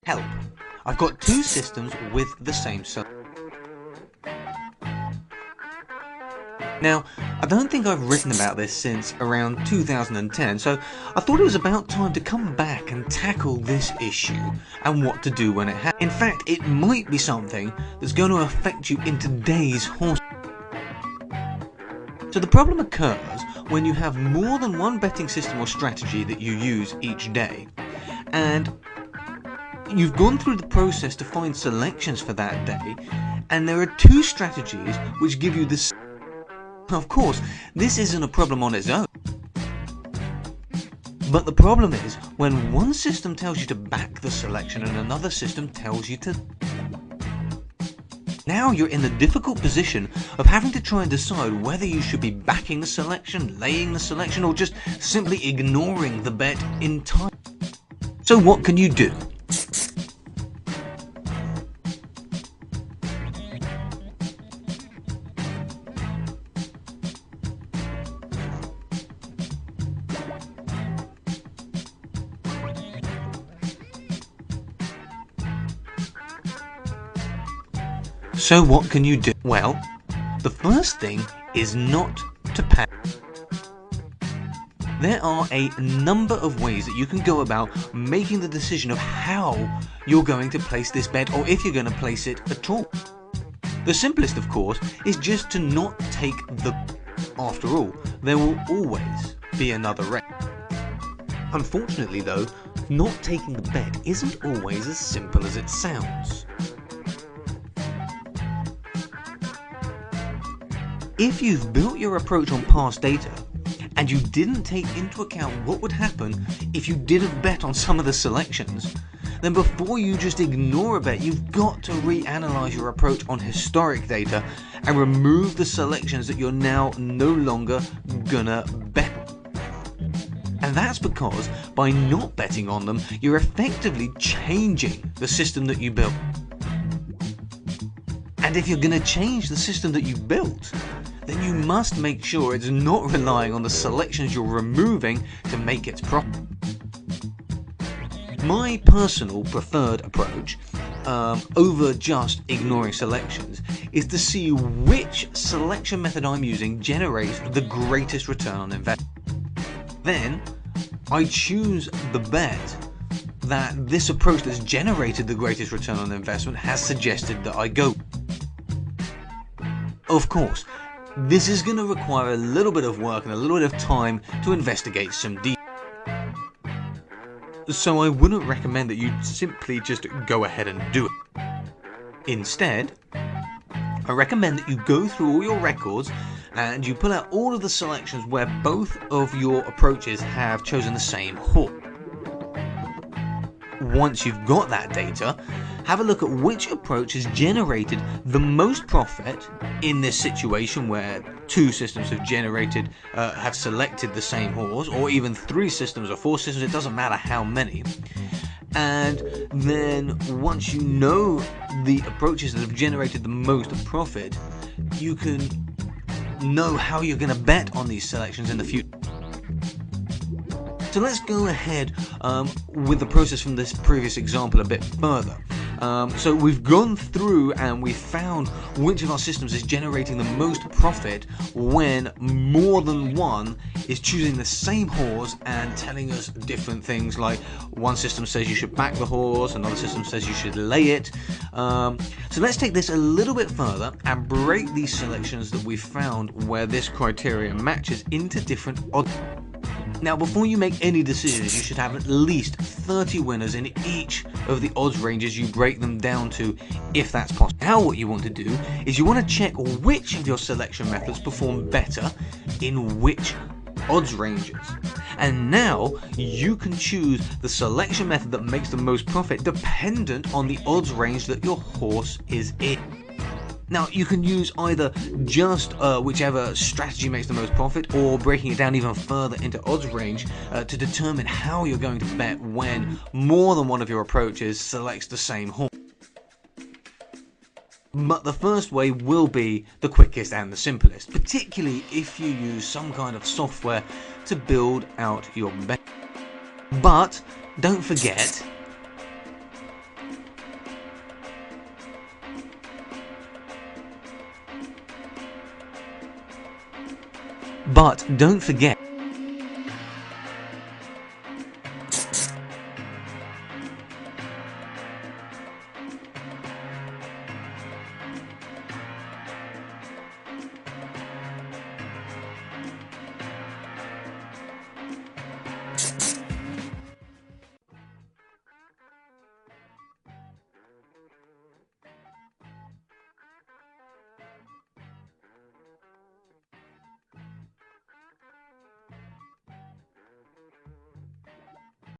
Help! I've got two systems with the same selection. Now, I don't think I've written about this since around 2010, so I thought it was about time to come back and tackle this issue and what to do when it happens. In fact, it might be something that's going to affect you in today's horse. So the problem occurs when you have more than one betting system or strategy that you use each day, and you've gone through the process to find selections for that day, and there are two strategies which give you this. Of course, this isn't a problem on its own. But the problem is when one system tells you to back the selection and another system tells you to. Now you're in the difficult position of having to try and decide whether you should be backing the selection, laying the selection, or just simply ignoring the bet entirely. So what can you do? So what can you do? Well, the first thing is not to panic. There are a number of ways that you can go about making the decision of how you're going to place this bet, or if you're going to place it at all. The simplest, of course, is just to not take the. After all, there will always be another race. Unfortunately though, not taking the bet isn't always as simple as it sounds. If you've built your approach on past data, and you didn't take into account what would happen if you didn't bet on some of the selections, then before you just ignore a bet, you've got to reanalyze your approach on historic data and remove the selections that you're now no longer gonna bet. And that's because by not betting on them, you're effectively changing the system that you built. And if you're gonna change the system that you built, then you must make sure it's not relying on the selections you're removing to make its profit. My personal preferred approach, over just ignoring selections, is to see which selection method I'm using generates the greatest return on investment. Then, I choose the bet that this approach that's generated the greatest return on investment has suggested that I go. Of course, this is going to require a little bit of work and a little bit of time to investigate some details. So I wouldn't recommend that you simply just go ahead and do it. Instead, I recommend that you go through all your records and you pull out all of the selections where both of your approaches have chosen the same horse. Once you've got that data, have a look at which approach has generated the most profit in this situation where two systems have selected the same horse, or even three systems or four systems, it doesn't matter how many. And then once you know the approaches that have generated the most profit, you can know how you're going to bet on these selections in the future. So let's go ahead with the process from this previous example a bit further. So we've gone through and we've found which of our systems is generating the most profit when more than one is choosing the same horse and telling us different things, like one system says you should back the horse, another system says you should lay it. So let's take this a little bit further and break these selections that we've found where this criteria matches into different odds. Now, before you make any decisions, you should have at least 30 winners in each of the odds ranges you break them down to, if that's possible. Now what you want to do is you want to check which of your selection methods perform better in which odds ranges. And now you can choose the selection method that makes the most profit dependent on the odds range that your horse is in. Now you can use either just whichever strategy makes the most profit, or breaking it down even further into odds range to determine how you're going to bet when more than one of your approaches selects the same horse. But the first way will be the quickest and the simplest, particularly if you use some kind of software to build out your bet. But don't forget, But don't forget